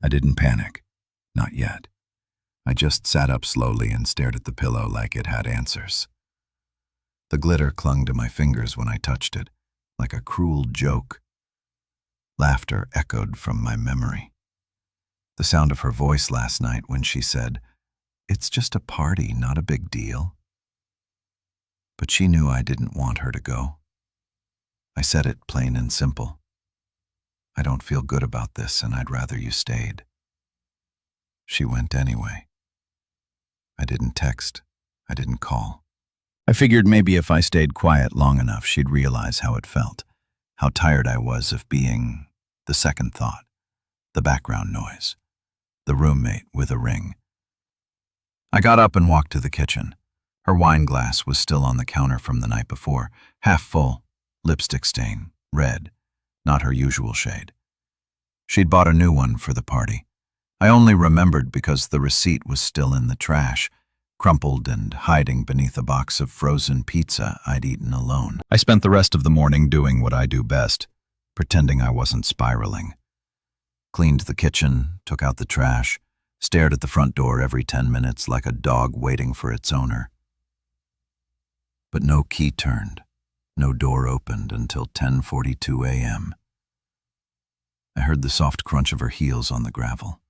I didn't panic. Not yet. I just sat up slowly and stared at the pillow like it had answers. The glitter clung to my fingers when I touched it, like a cruel joke. Laughter echoed from my memory. The sound of her voice last night when she said, "It's just a party, not a big deal." But she knew I didn't want her to go. I said it plain and simple. "I don't feel good about this and I'd rather you stayed." She went anyway. I didn't text. I didn't call. I figured maybe if I stayed quiet long enough, she'd realize how it felt, how tired I was of being the second thought, the background noise, the roommate with a ring. I got up and walked to the kitchen. Her wine glass was still on the counter from the night before, half full, lipstick stain, red, not her usual shade. She'd bought a new one for the party. I only remembered because the receipt was still in the trash, crumpled and hiding beneath a box of frozen pizza I'd eaten alone. I spent the rest of the morning doing what I do best, pretending I wasn't spiraling. Cleaned the kitchen, took out the trash, stared at the front door every 10 minutes like a dog waiting for its owner. But no key turned, no door opened until 10:42 a.m. I heard the soft crunch of her heels on the gravel.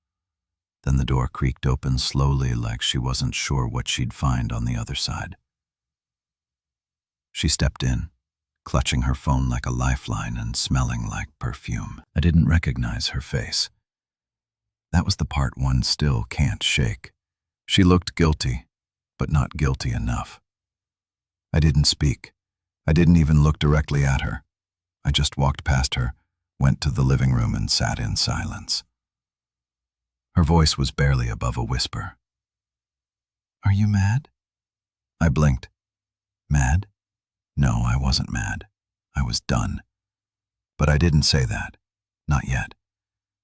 Then the door creaked open slowly like she wasn't sure what she'd find on the other side. She stepped in, clutching her phone like a lifeline and smelling like perfume. I didn't recognize her face. That was the part one still can't shake. She looked guilty, but not guilty enough. I didn't speak. I didn't even look directly at her. I just walked past her, went to the living room and sat in silence. Her voice was barely above a whisper. "Are you mad?" I blinked. Mad? No, I wasn't mad. I was done. But I didn't say that. Not yet.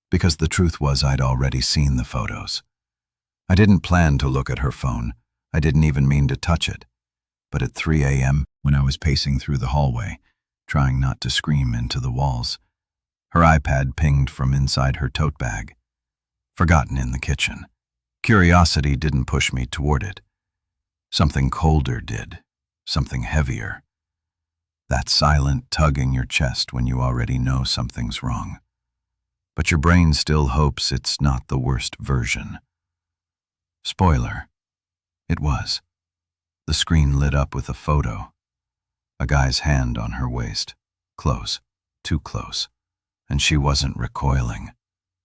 Because the truth was I'd already seen the photos. I didn't plan to look at her phone. I didn't even mean to touch it. But at 3 a.m., when I was pacing through the hallway, trying not to scream into the walls, her iPad pinged from inside her tote bag. Forgotten in the kitchen. Curiosity didn't push me toward it. Something colder did. Something heavier. That silent tug in your chest when you already know something's wrong. But your brain still hopes it's not the worst version. Spoiler. It was. The screen lit up with a photo. A guy's hand on her waist. Close. Too close. And she wasn't recoiling.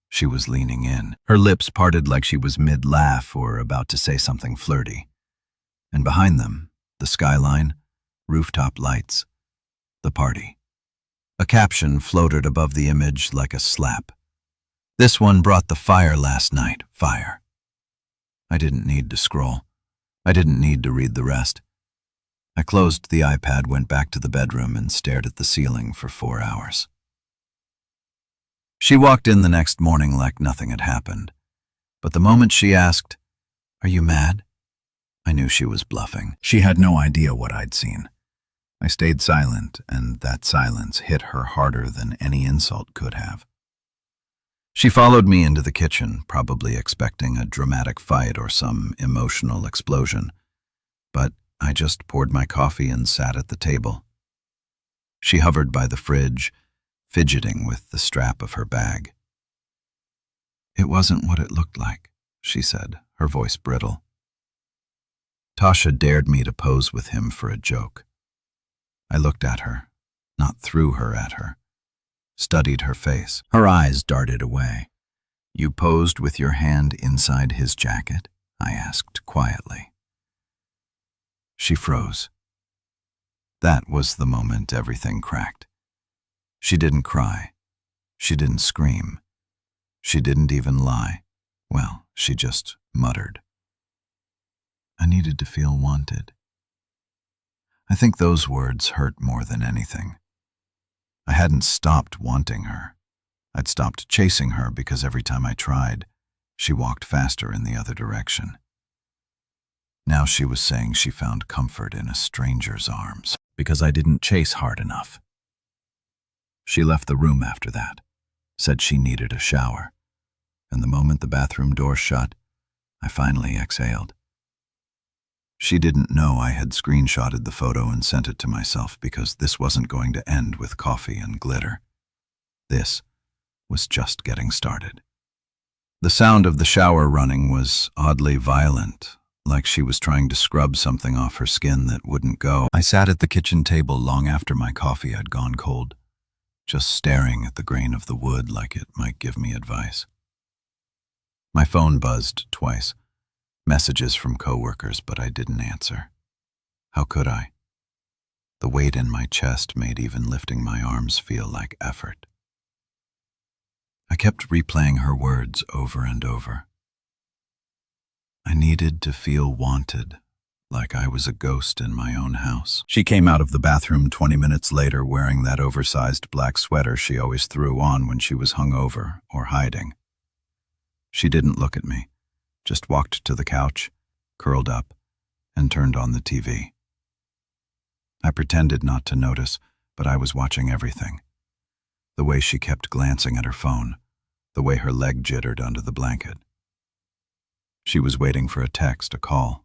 She was leaning in. Her lips parted like she was mid-laugh or about to say something flirty. And behind them, the skyline, rooftop lights, the party. A caption floated above the image like a slap. "This one brought the fire last night, fire." I didn't need to scroll. I didn't need to read the rest. I closed the iPad, went back to the bedroom, and stared at the ceiling for 4 hours. She walked in the next morning like nothing had happened. But the moment she asked, "Are you mad?" I knew she was bluffing. She had no idea what I'd seen. I stayed silent, and that silence hit her harder than any insult could have. She followed me into the kitchen, probably expecting a dramatic fight or some emotional explosion. But I just poured my coffee and sat at the table. She hovered by the fridge, fidgeting with the strap of her bag. "It wasn't what it looked like," she said, her voice brittle. Tasha dared me to pose with him for a joke. I looked at her, not threw her at her, studied her face. Her eyes darted away. "You posed with your hand inside his jacket?" I asked quietly. She froze. That was the moment everything cracked. She didn't cry. She didn't scream. She didn't even lie. Well, she just muttered. "I needed to feel wanted." I think those words hurt more than anything. I hadn't stopped wanting her. I'd stopped chasing her because every time I tried, she walked faster in the other direction. Now she was saying she found comfort in a stranger's arms because I didn't chase hard enough. She left the room after that, said she needed a shower. and the moment the bathroom door shut, I finally exhaled. She didn't know I had screenshotted the photo and sent it to myself because this wasn't going to end with coffee and glitter. This was just getting started. The sound of the shower running was oddly violent, like she was trying to scrub something off her skin that wouldn't go. I sat at the kitchen table long after my coffee had gone cold, just staring at the grain of the wood like it might give me advice. My phone buzzed twice. Messages from coworkers, but I didn't answer. How could I? The weight in my chest made even lifting my arms feel like effort. I kept replaying her words over and over. I needed to feel wanted, like I was a ghost in my own house. She came out of the bathroom 20 minutes later wearing that oversized black sweater she always threw on when she was hungover or hiding. She didn't look at me, just walked to the couch, curled up, and turned on the TV. I pretended not to notice, but I was watching everything. The way she kept glancing at her phone, the way her leg jittered under the blanket. She was waiting for a text, a call,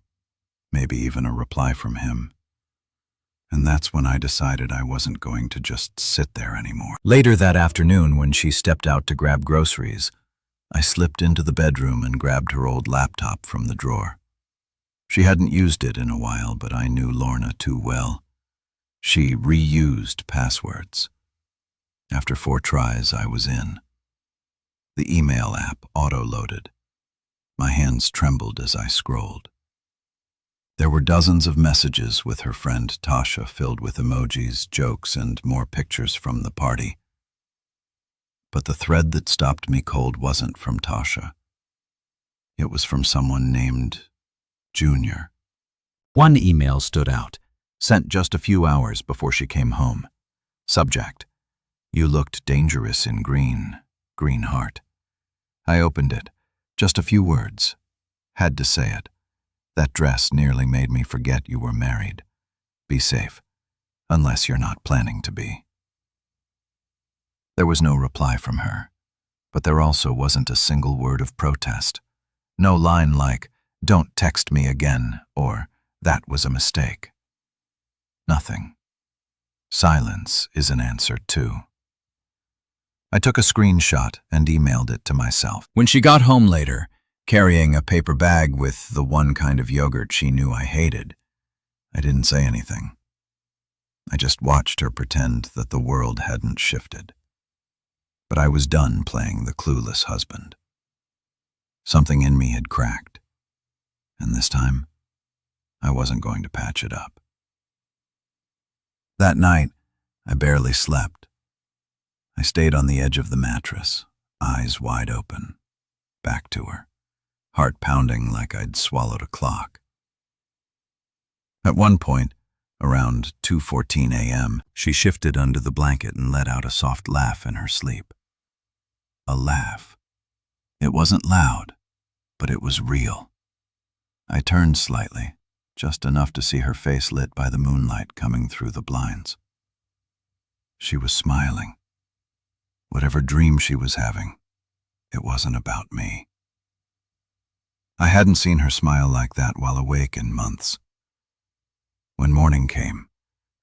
maybe even a reply from him. And that's when I decided I wasn't going to just sit there anymore. Later that afternoon, when she stepped out to grab groceries, I slipped into the bedroom and grabbed her old laptop from the drawer. She hadn't used it in a while, but I knew Lorna too well. She reused passwords. After 4 tries, I was in. The email app auto-loaded. My hands trembled as I scrolled. There were dozens of messages with her friend Tasha filled with emojis, jokes, and more pictures from the party. But the thread that stopped me cold wasn't from Tasha. It was from someone named Junior. One email stood out, sent just a few hours before she came home. Subject: You looked dangerous in green, green heart. I opened it. Just a few words. Had to say it. That dress nearly made me forget you were married. Be safe, unless you're not planning to be. There was no reply from her, but there also wasn't a single word of protest. No line like, "Don't text me again," or "That was a mistake." Nothing. Silence is an answer too. I took a screenshot and emailed it to myself. When she got home later, carrying a paper bag with the one kind of yogurt she knew I hated, I didn't say anything. I just watched her pretend that the world hadn't shifted. But I was done playing the clueless husband. Something in me had cracked, and this time, I wasn't going to patch it up. That night, I barely slept. I stayed on the edge of the mattress, eyes wide open, back to her, heart pounding like I'd swallowed a clock. At one point, around 2:14 a.m., she shifted under the blanket and let out a soft laugh in her sleep. A laugh. It wasn't loud, but it was real. I turned slightly, just enough to see her face lit by the moonlight coming through the blinds. She was smiling. Whatever dream she was having, it wasn't about me. I hadn't seen her smile like that while awake in months. When morning came,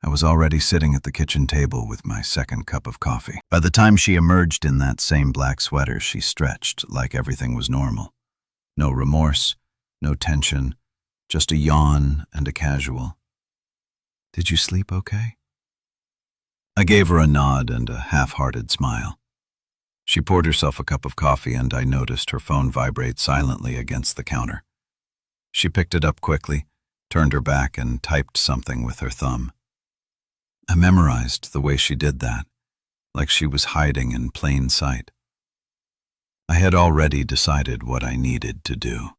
I was already sitting at the kitchen table with my second cup of coffee. By the time she emerged in that same black sweater, she stretched like everything was normal. No remorse, no tension, just a yawn and a casual, "Did you sleep okay?" I gave her a nod and a half-hearted smile. She poured herself a cup of coffee and I noticed her phone vibrate silently against the counter. She picked it up quickly, turned her back and typed something with her thumb. I memorized the way she did that, like she was hiding in plain sight. I had already decided what I needed to do.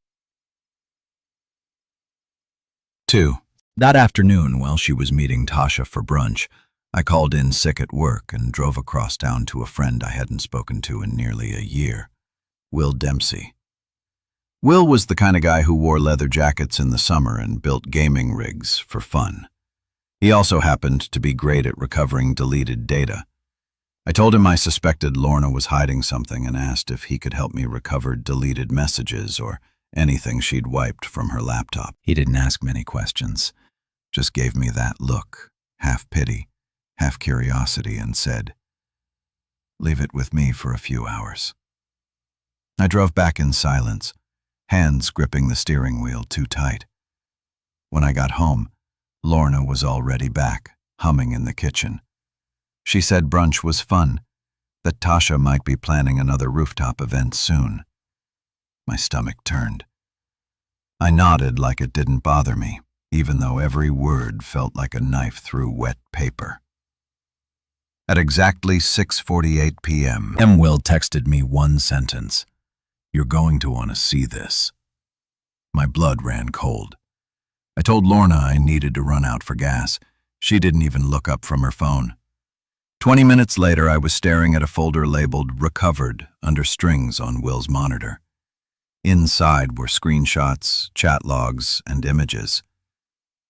2. That afternoon, while she was meeting Tasha for brunch, I called in sick at work and drove across town to a friend I hadn't spoken to in nearly a year, Will Dempsey. Will was the kind of guy who wore leather jackets in the summer and built gaming rigs for fun. He also happened to be great at recovering deleted data. I told him I suspected Lorna was hiding something and asked if he could help me recover deleted messages or anything she'd wiped from her laptop. He didn't ask many questions, just gave me that look, half pity, half curiosity, and said, "Leave it with me for a few hours." I drove back in silence, hands gripping the steering wheel too tight. When I got home, Lorna was already back, humming in the kitchen. She said brunch was fun, that Tasha might be planning another rooftop event soon. My stomach turned. I nodded like it didn't bother me, even though every word felt like a knife through wet paper. At exactly 6:48 p.m., Will texted me one sentence. "You're going to want to see this." My blood ran cold. I told Lorna I needed to run out for gas. She didn't even look up from her phone. 20 minutes later, I was staring at a folder labeled "Recovered" under strings on Will's monitor. Inside were screenshots, chat logs, and images.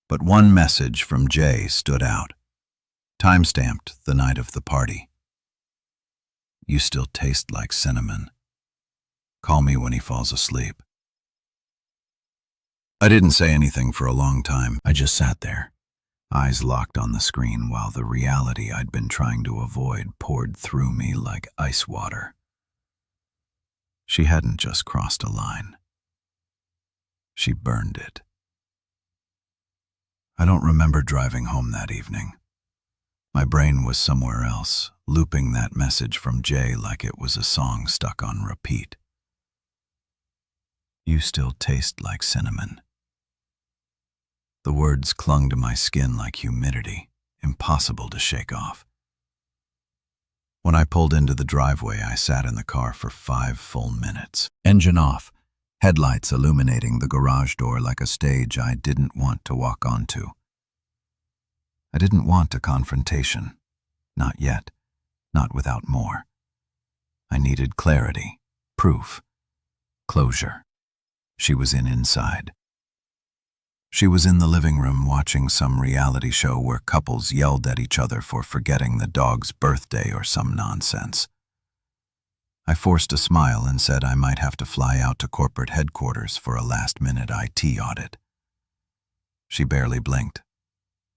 But one message from Jay stood out. Timestamped the night of the party. "You still taste like cinnamon. Call me when he falls asleep." I didn't say anything for a long time. I just sat there, eyes locked on the screen while the reality I'd been trying to avoid poured through me like ice water. She hadn't just crossed a line. She burned it. I don't remember driving home that evening. My brain was somewhere else, looping that message from Jay like it was a song stuck on repeat. "You still taste like cinnamon." The words clung to my skin like humidity, impossible to shake off. When I pulled into the driveway, I sat in the car for 5 full minutes. Engine off, headlights illuminating the garage door like a stage I didn't want to walk onto. I didn't want a confrontation. Not yet. Not without more. I needed clarity, proof, closure. She was inside. She was in the living room watching some reality show where couples yelled at each other for forgetting the dog's birthday or some nonsense. I forced a smile and said I might have to fly out to corporate headquarters for a last-minute IT audit. She barely blinked.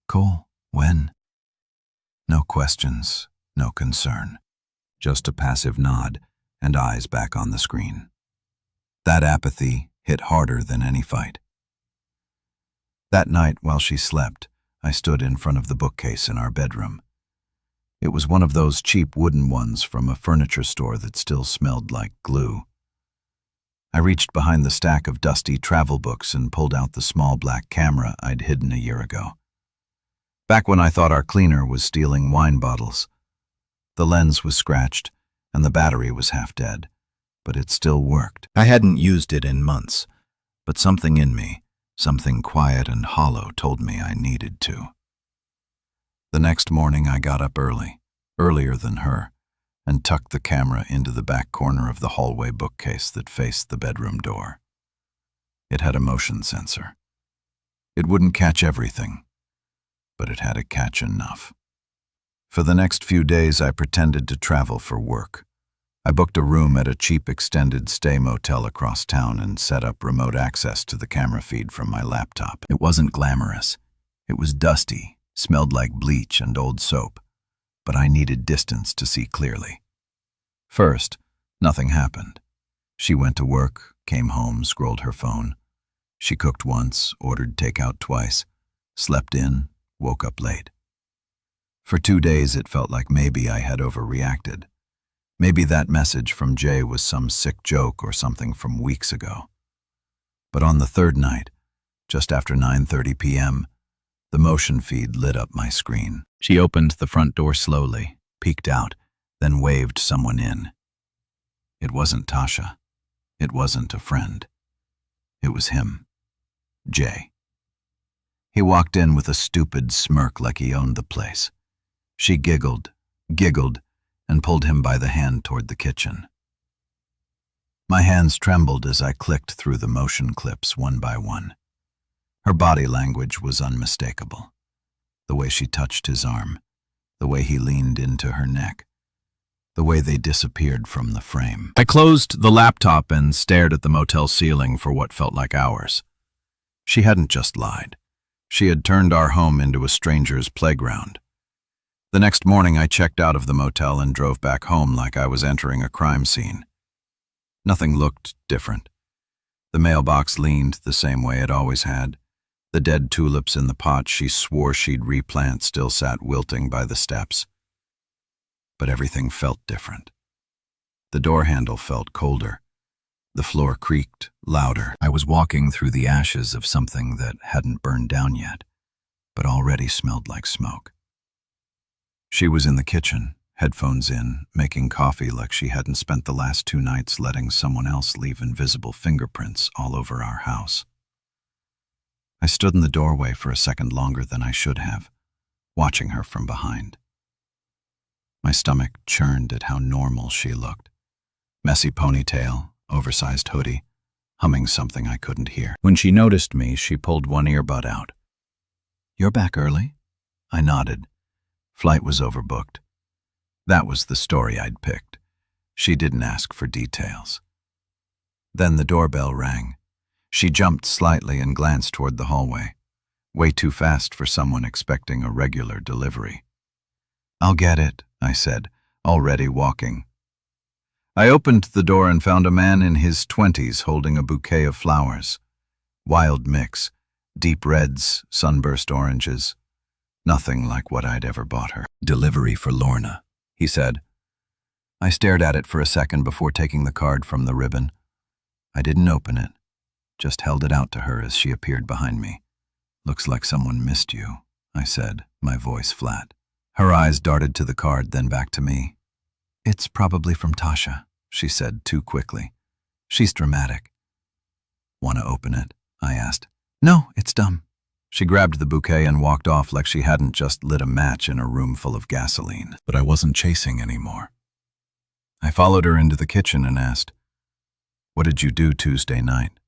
"Cool. When?" No questions, no concern. Just a passive nod and eyes back on the screen. That apathy hit harder than any fight. That night, while she slept, I stood in front of the bookcase in our bedroom. It was one of those cheap wooden ones from a furniture store that still smelled like glue. I reached behind the stack of dusty travel books and pulled out the small black camera I'd hidden a year ago. Back when I thought our cleaner was stealing wine bottles. The lens was scratched, and the battery was half dead, but it still worked. I hadn't used it in months, but something in me, something quiet and hollow, told me I needed to. The next morning I got up early, earlier than her, and tucked the camera into the back corner of the hallway bookcase that faced the bedroom door. It had a motion sensor. It wouldn't catch everything, but it had to catch enough. For the next few days I pretended to travel for work. I booked a room at a cheap extended stay motel across town and set up remote access to the camera feed from my laptop. It wasn't glamorous. It was dusty, smelled like bleach and old soap, but I needed distance to see clearly. First, nothing happened. She went to work, came home, scrolled her phone. She cooked once, ordered takeout twice, slept in, woke up late. For 2 days it felt like maybe I had overreacted. Maybe that message from Jay was some sick joke or something from weeks ago. But on the third night, just after 9:30 p.m., the motion feed lit up my screen. She opened the front door slowly, peeked out, then waved someone in. It wasn't Tasha. It wasn't a friend. It was him. Jay. He walked in with a stupid smirk like he owned the place. She giggled, and pulled him by the hand toward the kitchen. My hands trembled as I clicked through the motion clips one by one. Her body language was unmistakable. The way she touched his arm, the way he leaned into her neck, the way they disappeared from the frame. I closed the laptop and stared at the motel ceiling for what felt like hours. She hadn't just lied. She had turned our home into a stranger's playground. The next morning, I checked out of the motel and drove back home like I was entering a crime scene. Nothing looked different. The mailbox leaned the same way it always had. The dead tulips in the pot she swore she'd replant still sat wilting by the steps. But everything felt different. The door handle felt colder. The floor creaked louder. I was walking through the ashes of something that hadn't burned down yet, but already smelled like smoke. She was in the kitchen, headphones in, making coffee like she hadn't spent the last 2 nights letting someone else leave invisible fingerprints all over our house. I stood in the doorway for a second longer than I should have, watching her from behind. My stomach churned at how normal she looked. Messy ponytail, oversized hoodie, humming something I couldn't hear. When she noticed me, she pulled one earbud out. "You're back early?" I nodded. Flight was overbooked. That was the story I'd picked. She didn't ask for details. Then the doorbell rang. She jumped slightly and glanced toward the hallway. Way too fast for someone expecting a regular delivery. "I'll get it," I said, already walking. I opened the door and found a man in his 20s holding a bouquet of flowers. Wild mix, deep reds, sunburst oranges. Nothing like what I'd ever bought her. "Delivery for Lorna," he said. I stared at it for a second before taking the card from the ribbon. I didn't open it, just held it out to her as she appeared behind me. "Looks like someone missed you," I said, my voice flat. Her eyes darted to the card, then back to me. "It's probably from Tasha," she said too quickly. "She's dramatic." "Want to open it?" I asked. "No, it's dumb." She grabbed the bouquet and walked off like she hadn't just lit a match in a room full of gasoline. But I wasn't chasing anymore. I followed her into the kitchen and asked, "What did you do Tuesday night?"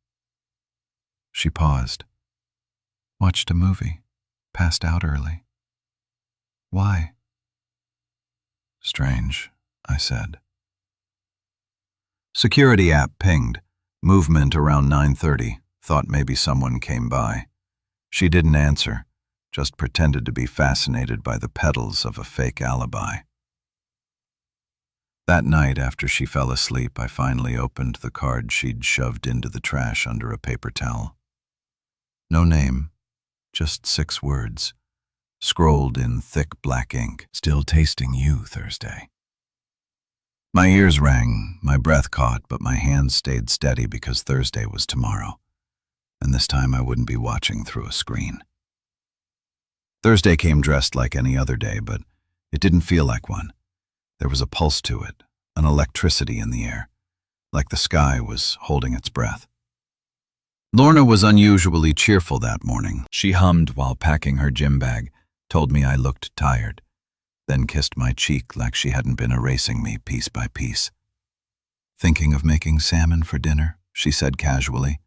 She paused. "Watched a movie. Passed out early." "Why?" "Strange," I said. Security app pinged. Movement around 9:30. Thought maybe someone came by. She didn't answer, just pretended to be fascinated by the petals of a fake alibi. That night, after she fell asleep, I finally opened the card she'd shoved into the trash under a paper towel. No name, just 6 words, scrolled in thick black ink. "Still tasting you, Thursday." My ears rang, my breath caught, but my hands stayed steady because Thursday was tomorrow, and this time I wouldn't be watching through a screen. Thursday came dressed like any other day, but it didn't feel like one. There was a pulse to it, an electricity in the air, like the sky was holding its breath. Lorna was unusually cheerful that morning. She hummed while packing her gym bag, told me I looked tired, then kissed my cheek like she hadn't been erasing me piece by piece. "Thinking of making salmon for dinner," she said casually.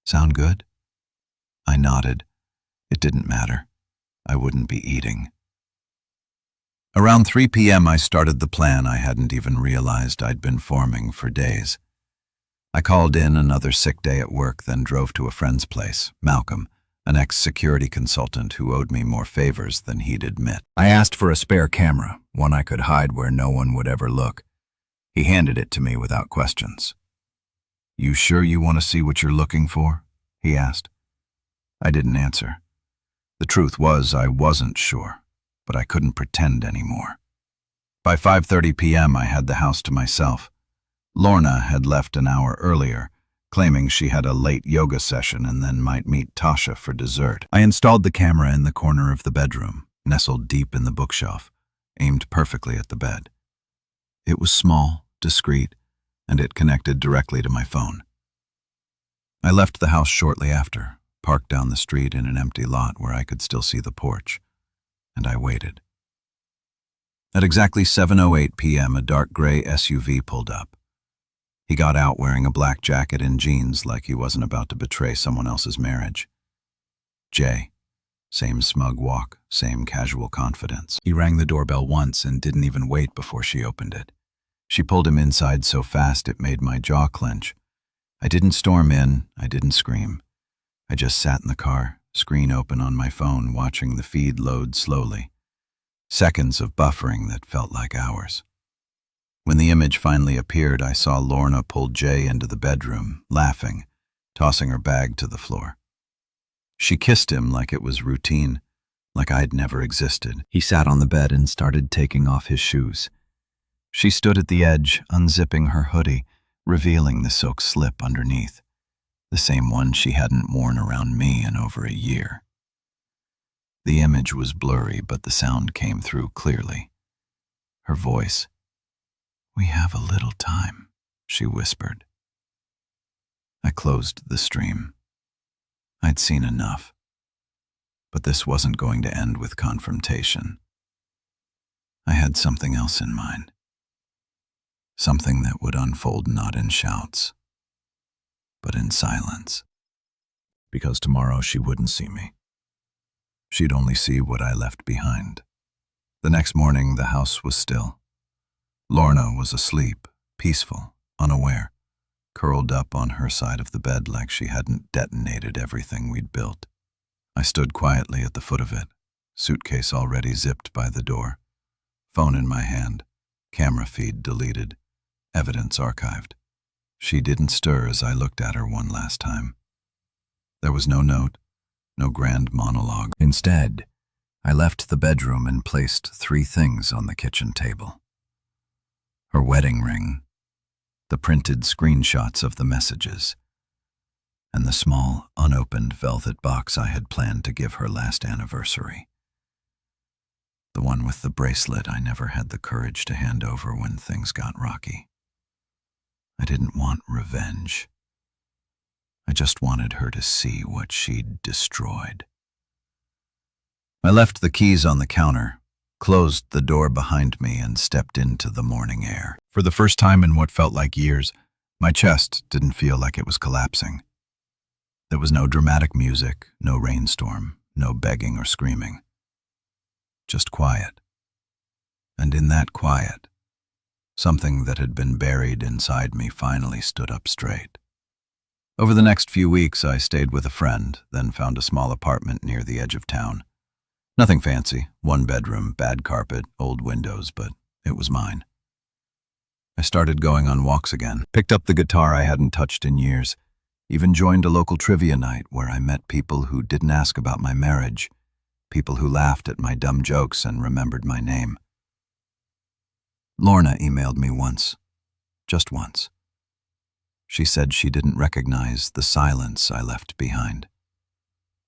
"Sound good?" I nodded. It didn't matter. I wouldn't be eating. Around 3 p.m. I started the plan I hadn't even realized I'd been forming for days. I called in another sick day at work, then drove to a friend's place, Malcolm, an ex-security consultant who owed me more favors than he'd admit. I asked for a spare camera, one I could hide where no one would ever look. He handed it to me without questions. "You sure you want to see what you're looking for?" he asked. I didn't answer. The truth was I wasn't sure, but I couldn't pretend anymore. By 5:30 p.m. I had the house to myself. Lorna had left an hour earlier, claiming she had a late yoga session and then might meet Tasha for dessert. I installed the camera in the corner of the bedroom, nestled deep in the bookshelf, aimed perfectly at the bed. It was small, discreet, and it connected directly to my phone. I left the house shortly after, parked down the street in an empty lot where I could still see the porch, and I waited. At exactly 7:08 p.m., a dark gray SUV pulled up. He got out wearing a black jacket and jeans like he wasn't about to betray someone else's marriage. Jay. Same smug walk, same casual confidence. He rang the doorbell once and didn't even wait before she opened it. She pulled him inside so fast it made my jaw clench. I didn't storm in, I didn't scream. I just sat in the car, screen open on my phone, watching the feed load slowly. Seconds of buffering that felt like hours. When the image finally appeared, I saw Lorna pull Jay into the bedroom, laughing, tossing her bag to the floor. She kissed him like it was routine, like I'd never existed. He sat on the bed and started taking off his shoes. She stood at the edge, unzipping her hoodie, revealing the silk slip underneath, the same one she hadn't worn around me in over a year. The image was blurry, but the sound came through clearly. Her voice, "We have a little time," she whispered. I closed the stream. I'd seen enough. But this wasn't going to end with confrontation. I had something else in mind. Something that would unfold not in shouts, but in silence. Because tomorrow she wouldn't see me. She'd only see what I left behind. The next morning, the house was still. Lorna was asleep, peaceful, unaware, curled up on her side of the bed like she hadn't detonated everything we'd built. I stood quietly at the foot of it, suitcase already zipped by the door, phone in my hand, camera feed deleted, evidence archived. She didn't stir as I looked at her one last time. There was no note, no grand monologue. Instead, I left the bedroom and placed 3 things on the kitchen table. Her wedding ring, the printed screenshots of the messages, and the small, unopened velvet box I had planned to give her last anniversary. The one with the bracelet I never had the courage to hand over when things got rocky. I didn't want revenge. I just wanted her to see what she'd destroyed. I left the keys on the counter, closed the door behind me, and stepped into the morning air. For the first time in what felt like years, my chest didn't feel like it was collapsing. There was no dramatic music, no rainstorm, no begging or screaming. Just quiet. And in that quiet, something that had been buried inside me finally stood up straight. Over the next few weeks, I stayed with a friend, then found a small apartment near the edge of town. Nothing fancy, 1 bedroom, bad carpet, old windows, but it was mine. I started going on walks again, picked up the guitar I hadn't touched in years, even joined a local trivia night where I met people who didn't ask about my marriage, people who laughed at my dumb jokes and remembered my name. Lorna emailed me once, just once. She said she didn't recognize the silence I left behind,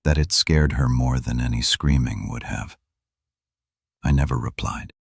that it scared her more than any screaming would have. I never replied.